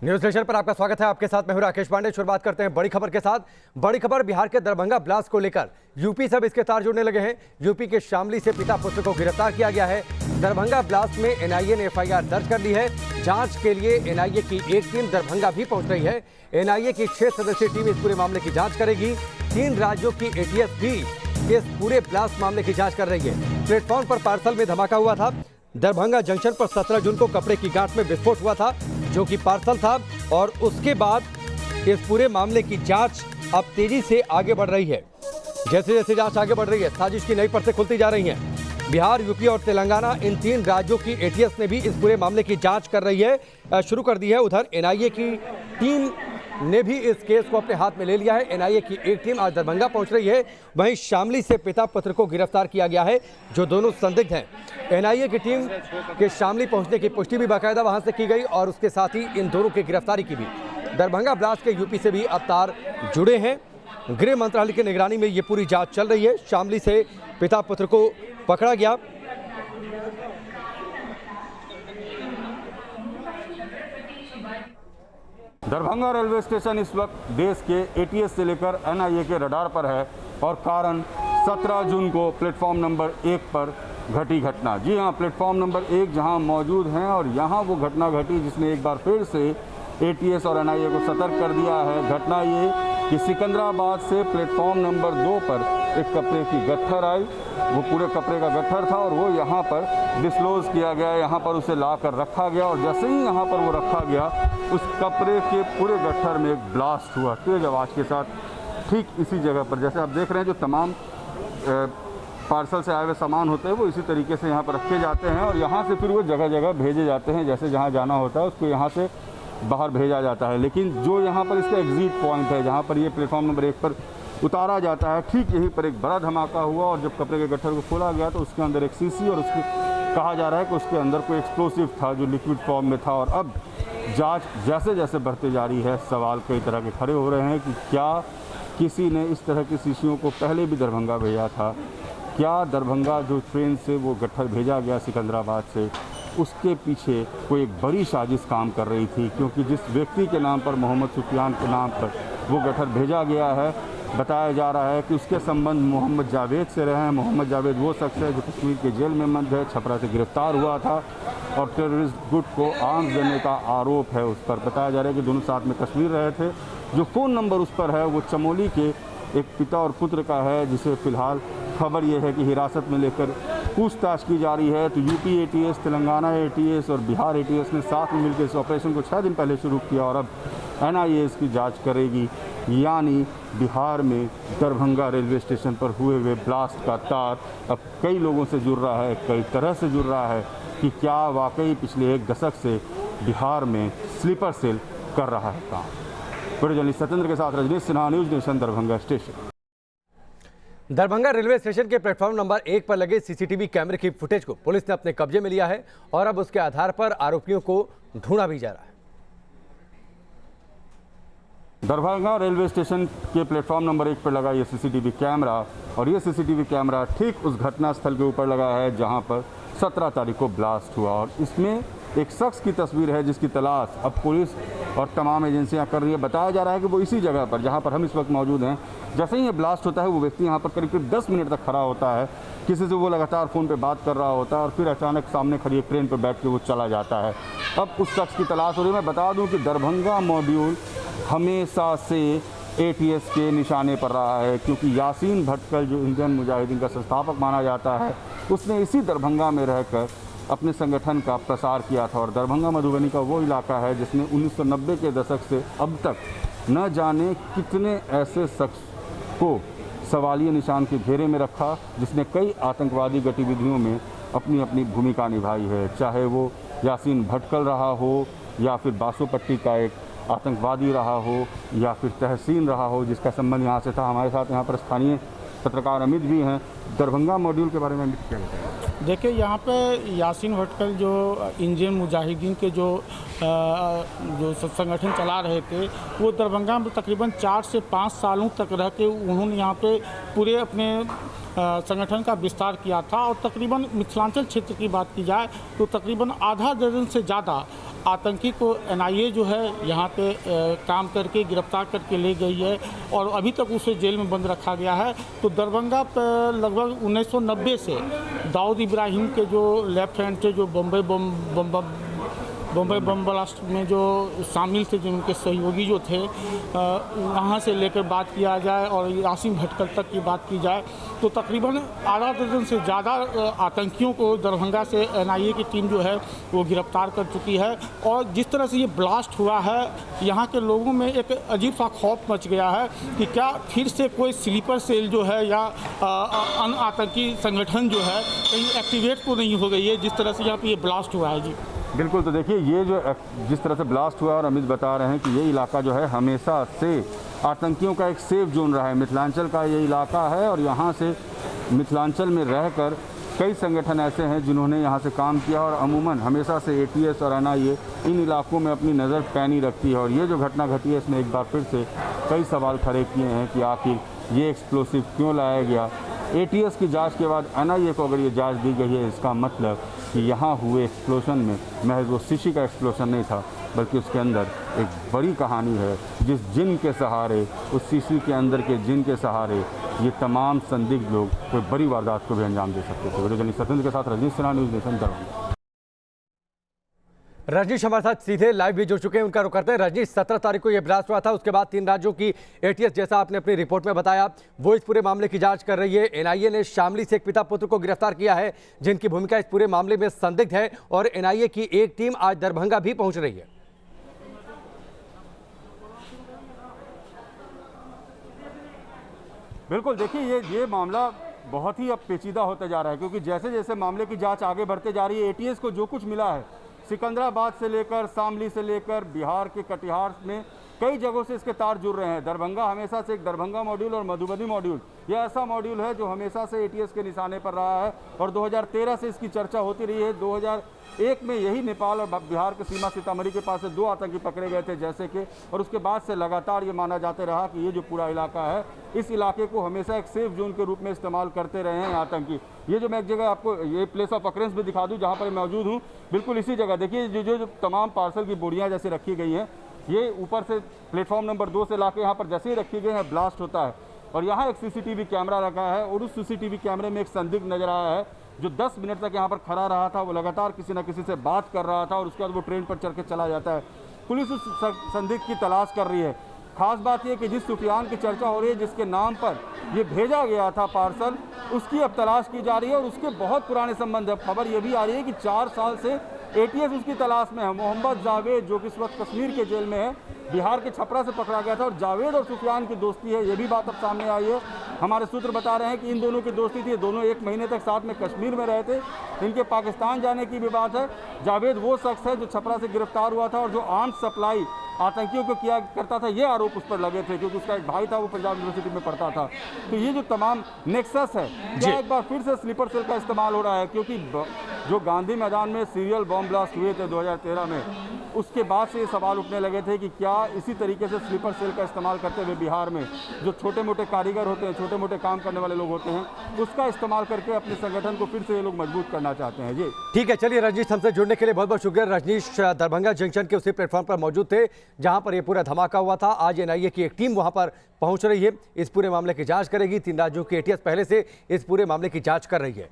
News nation पर आपका स्वागत है। आपके साथ मैं हूं राकेश पांडे। शुरुआत करते हैं बड़ी खबर के साथ। बड़ी खबर बिहार के दरभंगा ब्लास्ट को लेकर यूपी सब इसके तार जुड़ने लगे हैं। यूपी के शामली से पिता पुत्र को गिरफ्तार किया गया है। दरभंगा ब्लास्ट में एनआईए ने एफआईआर दर्ज कर ली है। जांच के लिए एनआईए की एक टीम दरभंगा भी पहुंच रही है। एनआईए की 6 सदस्यीय टीम इस पूरे मामले की जांच करेगी। 3 राज्यों की एटीएस भी इस पूरे ब्लास्ट मामले की जांच कर रही है। प्लेटफॉर्म पर पार्सल में धमाका हुआ था। दरभंगा जंक्शन पर 17 जून को कपड़े की गांठ में विस्फोट हुआ था, जो कि पार्सल था। और उसके बाद इस पूरे मामले की जांच अब तेजी से आगे बढ़ रही है। जैसे जैसे जांच आगे बढ़ रही है, साजिश की नई परतें खुलती जा रही हैं। बिहार, यूपी और तेलंगाना, इन 3 राज्यों की एटीएस ने भी इस पूरे मामले की जांच कर रही है, शुरू कर दी है। उधर एनआईए की टीम ने भी इस केस को अपने हाथ में ले लिया है। एनआईए की एक टीम आज दरभंगा पहुंच रही है। वहीं शामली से पिता पुत्र को गिरफ्तार किया गया है, जो दोनों संदिग्ध हैं। एनआईए की टीम के शामली पहुंचने की पुष्टि भी बाकायदा वहां से की गई और उसके साथ ही इन दोनों की गिरफ्तारी की भी। दरभंगा ब्लास्ट के यूपी से भी अब तार जुड़े हैं। गृह मंत्रालय की निगरानी में ये पूरी जांच चल रही है। शामली से पिता पुत्र को पकड़ा गया। दरभंगा रेलवे स्टेशन इस वक्त देश के एटीएस से लेकर एनआईए के रडार पर है और कारण 17 जून को प्लेटफॉर्म नंबर 1 पर घटी घटना। जी हाँ, प्लेटफॉर्म नंबर 1 जहां मौजूद हैं और यहां वो घटना घटी जिसने एक बार फिर से एटीएस और एनआईए को सतर्क कर दिया है। घटना ये कि सिकंदराबाद से प्लेटफॉर्म नंबर 2 पर एक कपड़े की गट्ठर आई। वो पूरे कपड़े का गट्ठर था और वो यहाँ पर डिस्क्लोज किया गया, यहाँ पर उसे ला कर रखा गया और जैसे ही यहाँ पर वो रखा गया, उस कपड़े के पूरे गट्ठर में एक ब्लास्ट हुआ तेज आवाज़ के साथ, ठीक इसी जगह पर। जैसे आप देख रहे हैं, जो तमाम पार्सल से आए हुए सामान होते हैं वो इसी तरीके से यहाँ पर रखे जाते हैं और यहाँ से फिर वो जगह जगह भेजे जाते हैं। जैसे जहाँ जाना होता है उसको यहाँ से बाहर भेजा जाता है। लेकिन जो यहाँ पर इसका एग्जिट पॉइंट है, जहाँ पर ये प्लेटफॉर्म नंबर 1 पर उतारा जाता है, ठीक यहीं पर एक बड़ा धमाका हुआ और जब कपड़े के गट्ठर को खोला गया तो उसके अंदर एक सीसी और उसके कहा जा रहा है कि उसके अंदर कोई एक्सप्लोसिव था जो लिक्विड फॉर्म में था। और अब जांच जैसे जैसे बढ़ती जा रही है, सवाल कई तरह के खड़े हो रहे हैं कि क्या किसी ने इस तरह की शीशियों को पहले भी दरभंगा भेजा था? क्या दरभंगा जो ट्रेन से वो गट्ठर भेजा गया सिकंदराबाद से, उसके पीछे कोई एक बड़ी साजिश काम कर रही थी? क्योंकि जिस व्यक्ति के नाम पर, मोहम्मद सुफियान के नाम पर वो गट्ठर भेजा गया है, बताया जा रहा है कि उसके संबंध मोहम्मद जावेद से रहे हैं। मोहम्मद जावेद वो शख्स है जो कश्मीर के जेल में बंद है, छपरा से गिरफ्तार हुआ था और टेररिस्ट गुट को आर्म्स देने का आरोप है उस पर। बताया जा रहा है कि दोनों साथ में कश्मीर रहे थे। जो फ़ोन नंबर उस पर है वो चमोली के एक पिता और पुत्र का है, जिसे फ़िलहाल खबर ये है कि हिरासत में लेकर पूछताछ की जा रही है। तो यूपी एटीएस, तेलंगाना एटीएस और बिहार एटीएस ने साथ में मिलकर इस ऑपरेशन को 6 दिन पहले शुरू किया और अब एनआईए इसकी जांच करेगी। यानी बिहार में दरभंगा रेलवे स्टेशन पर हुए ब्लास्ट का तार अब कई लोगों से जुड़ रहा है, कई तरह से जुड़ रहा है कि क्या वाकई पिछले 1 दशक से बिहार में स्लीपर सेल कर रहा है काम। वीडियो जर्नलिस्ट सत्येंद्र के साथ Rajnish Sinha, news nation, Darbhanga station. Darbhanga railway station के प्लेटफॉर्म नंबर 1 पर लगे सीसीटीवी कैमरे की फुटेज को पुलिस ने अपने कब्जे में लिया है और अब उसके आधार पर आरोपियों को ढूंढा भी जा रहा है। दरभंगा रेलवे स्टेशन के प्लेटफॉर्म नंबर 1 पर लगा ये सीसीटीवी कैमरा और ये सीसीटीवी कैमरा ठीक उस घटना स्थल के ऊपर लगा है जहां पर 17 तारीख को ब्लास्ट हुआ और इसमें एक शख्स की तस्वीर है जिसकी तलाश अब पुलिस और तमाम एजेंसियां कर रही है। बताया जा रहा है कि वो इसी जगह पर जहां पर हम इस वक्त मौजूद हैं, जैसे ही ये ब्लास्ट होता है वो व्यक्ति यहां पर करीब 10 मिनट तक खड़ा होता है। किसी से वो लगातार फ़ोन पे बात कर रहा होता है और फिर अचानक सामने खड़ी एक ट्रेन पर बैठ के वो चला जाता है। अब उस शख्स की तलाश हो रही है। मैं बता दूँ कि दरभंगा मॉड्यूल हमेशा से एटीएस के निशाने पर रहा है, क्योंकि यासीन भटकल जो इंडियन मुजाहिदीन का संस्थापक माना जाता है, उसने इसी दरभंगा में रहकर अपने संगठन का प्रसार किया था। और दरभंगा मधुबनी का वो इलाका है जिसने 1990 के दशक से अब तक न जाने कितने ऐसे शख्स को सवालिया निशान के घेरे में रखा, जिसने कई आतंकवादी गतिविधियों में अपनी अपनी भूमिका निभाई है। चाहे वो यासीन भटकल रहा हो या फिर बासोपट्टी का एक आतंकवादी रहा हो या फिर तहसीन रहा हो जिसका संबंध यहाँ से था। हमारे साथ यहाँ पर स्थानीय पत्रकार अमित भी हैं। दरभंगा मॉड्यूल के बारे में अमित क्या बताएं? देखिए, यहाँ पे यासीन भटकल जो इंडियन मुजाहिदीन के जो संगठन चला रहे थे, वो दरभंगा में तकरीबन 4 से 5 सालों तक रह के उन्होंने यहाँ पे पूरे अपने संगठन का विस्तार किया था और तकरीबन मिथिलांचल क्षेत्र की बात की जाए तो तकरीबन आधा दर्जन से ज़्यादा आतंकी को एनआईए जो है यहाँ पे काम करके गिरफ्तार करके ले गई है और अभी तक उसे जेल में बंद रखा गया है। तो दरभंगा पर लगभग 1990 से दाऊद इब्राहिम के जो लेफ्ट हैंड थे, जो बम्बई बम ब्लास्ट में जो शामिल थे, जो उनके सहयोगी जो थे, वहाँ से लेकर बात किया जाए और यासीन भटकल तक की बात की जाए तो तकरीबन आधा दर्जन से ज़्यादा आतंकियों को दरभंगा से एनआईए की टीम जो है वो गिरफ्तार कर चुकी है। और जिस तरह से ये ब्लास्ट हुआ है, यहाँ के लोगों में एक अजीब सा खौफ मच गया है कि क्या फिर से कोई स्लीपर सेल जो है या अन्य आतंकी संगठन जो है कहीं एक्टिवेट तो नहीं हो गई है, जिस तरह से यहाँ पे ये ब्लास्ट हुआ है। जी बिल्कुल, तो देखिए ये जो जिस तरह से ब्लास्ट हुआ और अमित बता रहे हैं कि ये इलाका जो है हमेशा से आतंकियों का एक सेफ जोन रहा है। मिथिलांचल का ये इलाका है और यहाँ से मिथिलांचल में रहकर कई संगठन ऐसे हैं जिन्होंने यहाँ से काम किया और अमूमन हमेशा से एटीएस और एनआईए इन इलाकों में अपनी नज़र पैनी रखती है। और ये जो घटना घटी है इसमें एक बार फिर से कई सवाल खड़े किए हैं कि आखिर ये एक्सप्लोसिव क्यों लाया गया। एटीएस की जांच के बाद एनआईए को अगर ये जांच दी गई है, इसका मतलब कि यहाँ हुए एक्सप्लोजन में महज वो शीशी का एक्सप्लोजन नहीं था, बल्कि उसके अंदर एक बड़ी कहानी है। जिस जिन के सहारे, उस शीशी के अंदर के जिन के सहारे ये तमाम संदिग्ध लोग कोई बड़ी वारदात को भी अंजाम दे सकते थे। वीडियो जर्नलिस्ट सत्येंद्र के साथ रजनीश सिन्हा, न्यूज़ नेशन दरभंगा। रजनीश हमारे साथ सीधे लाइव भी जुड़ चुके हैं, उनका रुख करते हैं। रजनीश, 17 तारीख को यह ब्लास्ट हुआ था, उसके बाद 3 राज्यों की एटीएस, जैसा आपने अपनी रिपोर्ट में बताया, वो इस पूरे मामले की जांच कर रही है। एनआईए ने शामली से एक पिता पुत्र को गिरफ्तार किया है जिनकी भूमिका इस पूरे मामले में संदिग्ध है, और एनआईए की एक टीम आज दरभंगा भी पहुंच रही है। बिल्कुल, देखिए ये मामला बहुत ही अब पेचीदा होता जा रहा है, क्योंकि जैसे जैसे मामले की जांच आगे बढ़ते जा रही है, एटीएस को जो कुछ मिला है सिकंदराबाद से लेकर शामली से लेकर बिहार के कटिहार में कई जगहों से इसके तार जुड़ रहे हैं। दरभंगा हमेशा से एक दरभंगा मॉड्यूल और मधुबनी मॉड्यूल, यह ऐसा मॉड्यूल है जो हमेशा से एटीएस के निशाने पर रहा है और 2013 से इसकी चर्चा होती रही है। 2001 में यही नेपाल और बिहार की सीमा सीतामढ़ी के पास से 2 आतंकी पकड़े गए थे जैसे कि, और उसके बाद से लगातार ये माना जाते रहा कि ये जो पूरा इलाका है, इस इलाके को हमेशा एक सेफ जोन के रूप में इस्तेमाल करते रहे हैं आतंकी। ये जो मैं एक जगह आपको ये प्लेस ऑफ अकरेंस भी दिखा दूँ जहाँ पर मौजूद हूँ, बिल्कुल इसी जगह देखिए जो तमाम पार्सल की बोरियाँ जैसे रखी गई हैं, ये ऊपर से प्लेटफॉर्म नंबर 2 से लाके यहाँ पर जैसे ही रखी गई है ब्लास्ट होता है। और यहाँ एक सीसीटीवी कैमरा रखा है और उस सीसीटीवी कैमरे में एक संदिग्ध नजर आया है जो 10 मिनट तक यहाँ पर खड़ा रहा था। वो लगातार किसी न किसी से बात कर रहा था और उसके बाद वो ट्रेन पर चढ़ के चला जाता है। पुलिस उस संदिग्ध की तलाश कर रही है। खास बात यह कि जिस सुफियान की चर्चा हो रही है, जिसके नाम पर ये भेजा गया था पार्सल, उसकी अब तलाश की जा रही है और उसके बहुत पुराने संबंध है। खबर ये भी आ रही है कि 4 साल से एटीएस उसकी तलाश में है। मोहम्मद जावेद, जो कि इस वक्त कश्मीर के जेल में है, बिहार के छपरा से पकड़ा गया था और जावेद और सुफियान की दोस्ती है, ये भी बात अब सामने आई है। हमारे सूत्र बता रहे हैं कि इन दोनों की दोस्ती थी, दोनों 1 महीने तक साथ में कश्मीर में रहे थे। इनके पाकिस्तान जाने की भी बात है। जावेद वो शख्स है जो छपरा से गिरफ्तार हुआ था और जो आर्म्स सप्लाई आतंकियों को किया करता था, ये आरोप उस पर लगे थे, क्योंकि उसका एक भाई था वो पंजाब यूनिवर्सिटी में पढ़ता था। तो ये जो तमाम नेक्सस है, क्या एक बार फिर से स्लीपर सेल का इस्तेमाल हो रहा है? क्योंकि जो गांधी मैदान में सीरियल बॉम्ब ब्लास्ट हुए थे 2013 में, उसके बाद से ये सवाल उठने लगे थे कि क्या इसी तरीके से स्लीपर सेल का इस्तेमाल करते हुए बिहार में जो छोटे मोटे कारीगर होते हैं, छोटे मोटे काम करने वाले लोग होते हैं, उसका इस्तेमाल करके अपने संगठन को फिर से ये लोग मजबूत करना चाहते हैं। जी ठीक है, चलिए रजनीश, हमसे जुड़ने के लिए बहुत बहुत शुक्रिया। रजनीश दरभंगा जंक्शन के उसी प्लेटफॉर्म पर मौजूद थे जहां पर यह पूरा धमाका हुआ था। आज एनआईए की एक टीम वहां पर पहुंच रही है, इस पूरे मामले की जांच करेगी। 3 राज्यों की एटीएस पहले से इस पूरे मामले की जांच कर रही है।